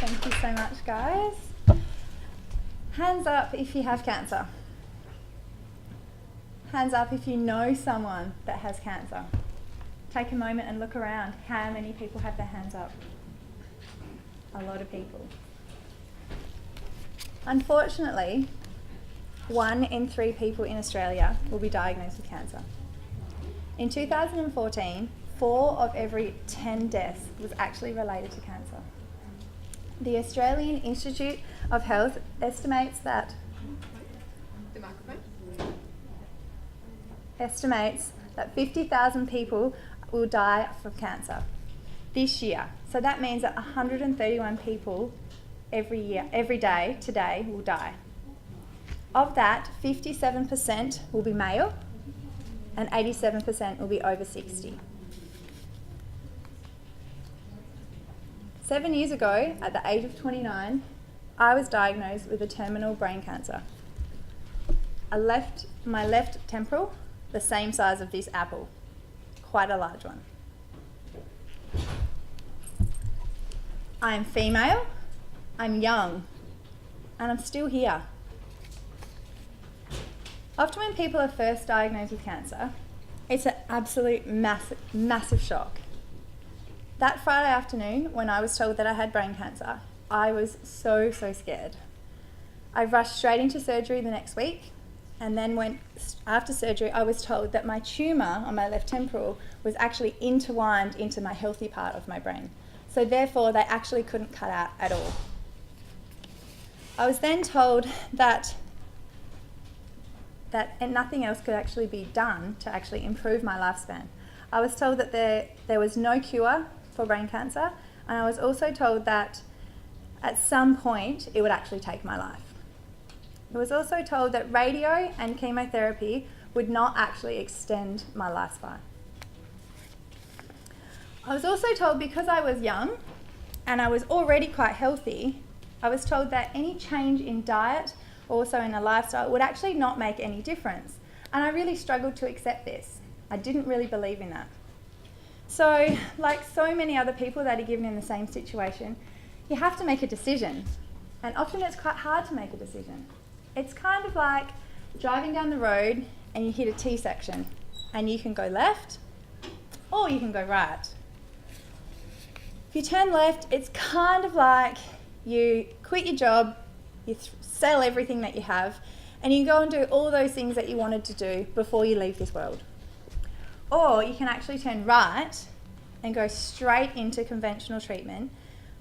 Thank you so much, guys. Hands up if you have cancer. Hands up if you know someone that has cancer. Take a moment and look around. How many people have their hands up? A lot of people. Unfortunately, 1 in 3 people in Australia will be diagnosed with cancer. In 2014, 4 of every 10 deaths was actually related to cancer. The Australian Institute of Health estimates that 50,000 people will die from cancer this year. So that means that 131 people every day today will die. Of that, 57% will be male and 87% will be over 60. 7 years ago, at the age of 29, I was diagnosed with a terminal brain cancer. My left temporal, the same size of this apple, quite a large one. I am female, I'm young, and I'm still here. Often when people are first diagnosed with cancer, it's an absolute massive shock. That Friday afternoon, when I was told that I had brain cancer, I was so scared. I rushed straight into surgery the next week, and then after surgery, I was told that my tumour on my left temporal was actually intertwined into my healthy part of my brain. So therefore, they actually couldn't cut out at all. I was then told that nothing else could actually be done to actually improve my lifespan. I was told that there was no cure for brain cancer, and I was also told that at some point it would actually take my life. I was also told that radio and chemotherapy would not actually extend my lifespan. I was also told, because I was young and I was already quite healthy, I was told that any change in diet, also in a lifestyle, would actually not make any difference. And I really struggled to accept this. I didn't really believe in that. So, like so many other people that are given in the same situation, you have to make a decision. And often it's quite hard to make a decision. It's kind of like driving down the road and you hit a T-section, and you can go left or you can go right. If you turn left, it's kind of like you quit your job, you sell everything that you have, and you go and do all those things that you wanted to do before you leave this world. Or you can actually turn right and go straight into conventional treatment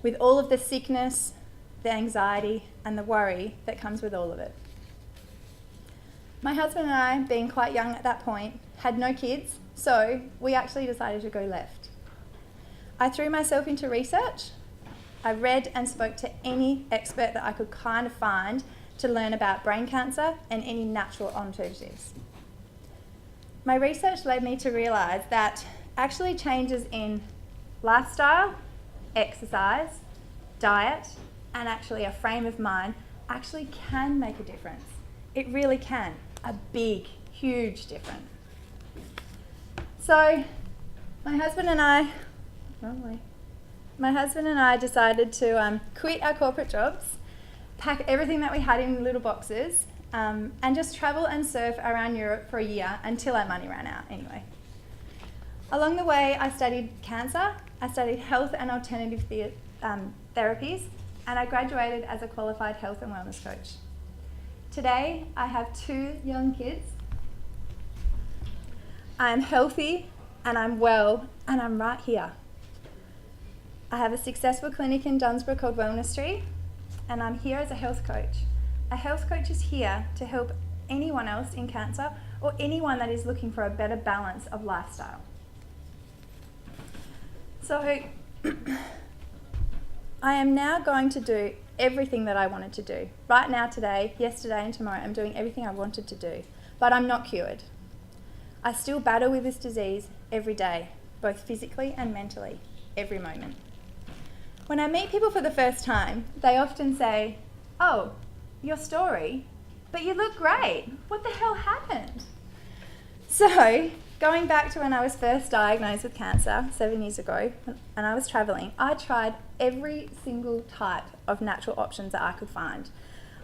with all of the sickness, the anxiety, and the worry that comes with all of it. My husband and I, being quite young at that point, had no kids, so we actually decided to go left. I threw myself into research. I read and spoke to any expert that I could kind of find to learn about brain cancer and any natural alternatives. My research led me to realise that actually changes in lifestyle, exercise, diet, and actually a frame of mind actually can make a difference. It really can. A big, huge difference. So my husband and I decided to quit our corporate jobs, pack everything that we had in little boxes, and just travel and surf around Europe for a year until our money ran out anyway. Along the way, I studied cancer, I studied health and alternative therapies, and I graduated as a qualified health and wellness coach. Today, I have 2 young kids. I'm healthy and I'm well and I'm right here. I have a successful clinic in Dunsborough called Wellness Tree, and I'm here as a health coach. A health coach is here to help anyone else in cancer or anyone that is looking for a better balance of lifestyle. So I am now going to do everything that I wanted to do. Right now, today, yesterday and tomorrow, I'm doing everything I wanted to do, but I'm not cured. I still battle with this disease every day, both physically and mentally, every moment. When I meet people for the first time, they often say, "Oh, your story, but you look great. What the hell happened?" So, going back to when I was first diagnosed with cancer 7 years ago, and I was travelling, I tried every single type of natural options that I could find.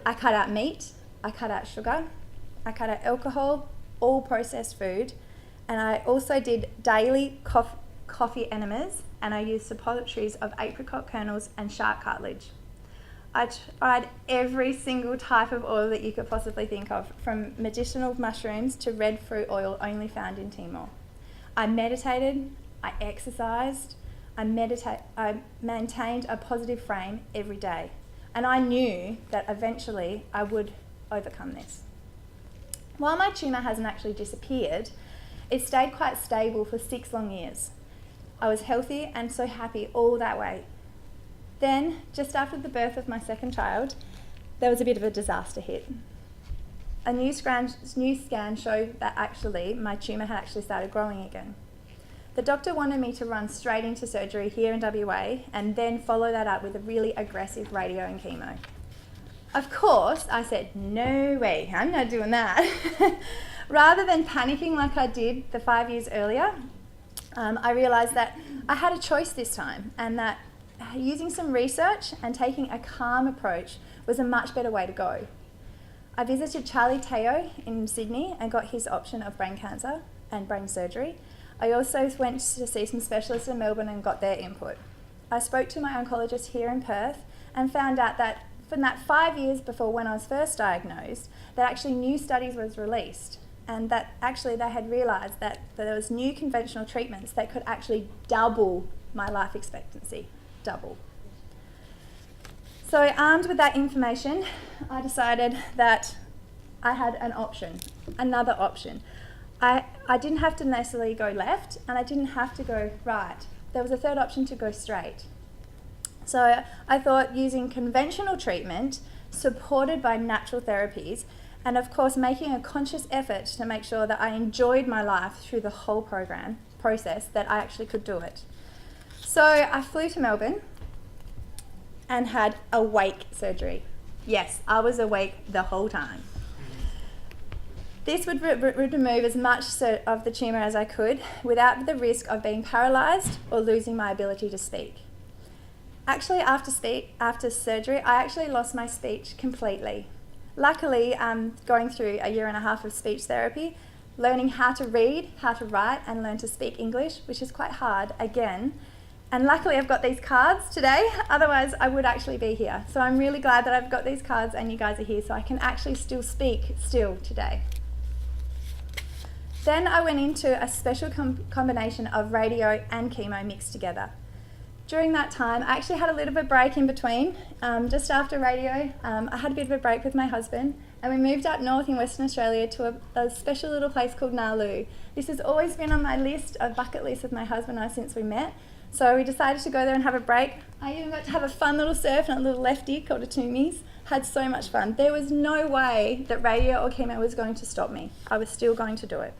I cut out meat, I cut out sugar, I cut out alcohol, all processed food, and I also did daily coffee enemas, and I used suppositories of apricot kernels and shark cartilage. I tried every single type of oil that you could possibly think of, from medicinal mushrooms to red fruit oil only found in Timor. I meditated, I exercised, I maintained a positive frame every day. And I knew that eventually I would overcome this. While my tumour hasn't actually disappeared, it stayed quite stable for 6 long years. I was healthy and so happy all that way. Then, just after the birth of my second child, there was a bit of a disaster hit. A new scan showed that actually my tumour had actually started growing again. The doctor wanted me to run straight into surgery here in WA and then follow that up with a really aggressive radio and chemo. Of course, I said, no way, I'm not doing that. Rather than panicking like I did the 5 years earlier, I realised that I had a choice this time, and that using some research and taking a calm approach was a much better way to go. I visited Charlie Teo in Sydney and got his option of brain cancer and brain surgery. I also went to see some specialists in Melbourne and got their input. I spoke to my oncologist here in Perth and found out that from that 5 years before when I was first diagnosed, that actually new studies was released, and that actually they had realised that there was new conventional treatments that could actually double my life expectancy. Double. So armed with that information, I decided that I had an option, another option. I didn't have to necessarily go left, and I didn't have to go right. There was a third option to go straight. So I thought processing conventional treatment supported by natural therapies, and of course making a conscious effort to make sure that I enjoyed my life through the whole process, that I actually could do it. So I flew to Melbourne and had awake surgery. Yes, I was awake the whole time. This would remove as much of the tumour as I could without the risk of being paralysed or losing my ability to speak. Actually, after surgery, I actually lost my speech completely. Luckily, going through a 1.5 years of speech therapy, learning how to read, how to write, and learn to speak English, which is quite hard again. And luckily I've got these cards today, otherwise I would actually be here. So I'm really glad that I've got these cards and you guys are here, so I can actually still speak today. Then I went into a special combination of radio and chemo mixed together. During that time, I actually had a little bit of break in between. Just after radio, I had a bit of a break with my husband, and we moved up north in Western Australia to a special little place called Nalu. This has always been on my list, a bucket list of my husband and I since we met. So we decided to go there and have a break. I even got to have a fun little surf and a little lefty called a Toomies. Had so much fun. There was no way that radio or chemo was going to stop me. I was still going to do it.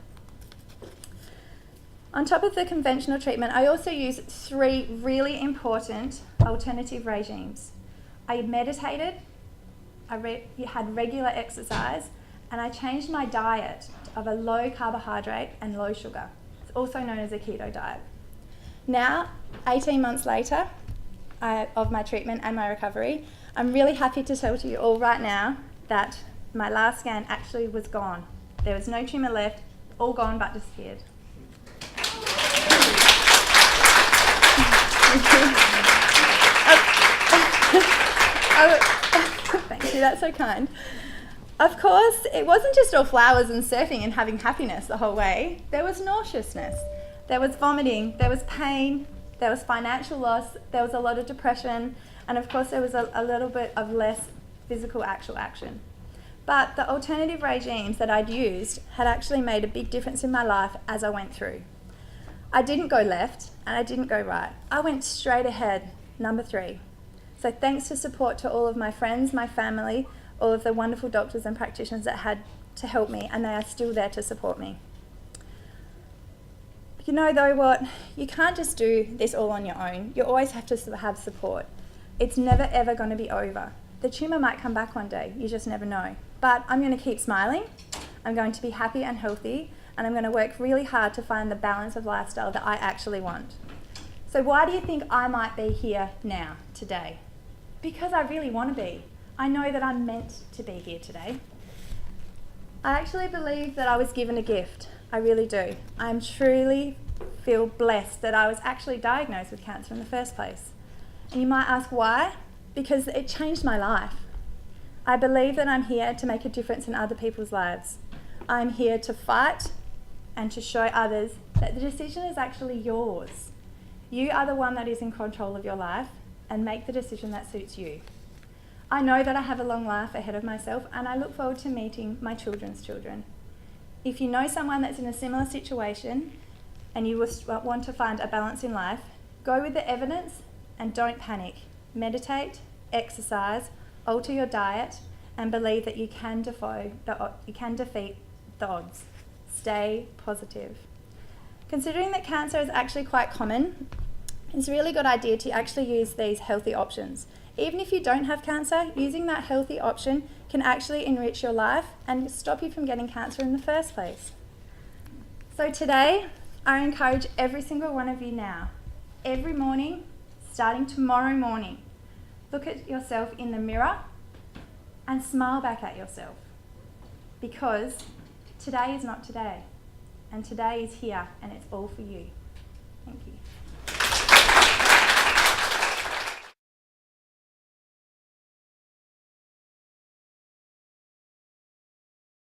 On top of the conventional treatment, I also used 3 really important alternative regimes. I meditated, I had regular exercise, and I changed my diet of a low carbohydrate and low sugar. It's also known as a keto diet. Now, 18 months later of my treatment and my recovery, I'm really happy to tell to you all right now that my last scan actually was gone. There was no tumour left, all gone but disappeared. Thank you, that's so kind. Of course, it wasn't just all flowers and surfing and having happiness the whole way. There was nauseousness, there was vomiting, there was pain, there was financial loss, there was a lot of depression, and of course there was a little bit of less physical actual action. But the alternative regimes that I'd used had actually made a big difference in my life as I went through. I didn't go left and I didn't go right. I went straight ahead, number 3. So thanks to support to all of my friends, my family, all of the wonderful doctors and practitioners that had to help me, and they are still there to support me. You know though what, you can't just do this all on your own. You always have to have support. It's never ever going to be over. The tumour might come back one day, you just never know. But I'm going to keep smiling, I'm going to be happy and healthy, and I'm going to work really hard to find the balance of lifestyle that I actually want. So why do you think I might be here now, today? Because I really want to be. I know that I'm meant to be here today. I actually believe that I was given a gift. I really do. I truly feel blessed that I was actually diagnosed with cancer in the first place. And you might ask why? Because it changed my life. I believe that I'm here to make a difference in other people's lives. I'm here to fight and to show others that the decision is actually yours. You are the one that is in control of your life, and make the decision that suits you. I know that I have a long life ahead of myself, and I look forward to meeting my children's children. If you know someone that's in a similar situation and you want to find a balance in life, go with the evidence and don't panic. Meditate, exercise, alter your diet, and believe that you can defeat the odds. Stay positive. Considering that cancer is actually quite common, it's a really good idea to actually use these healthy options. Even if you don't have cancer, using that healthy option can actually enrich your life and stop you from getting cancer in the first place. So today, I encourage every single one of you now, every morning, starting tomorrow morning, look at yourself in the mirror and smile back at yourself. Because today is not today, and today is here, and it's all for you. Thank you.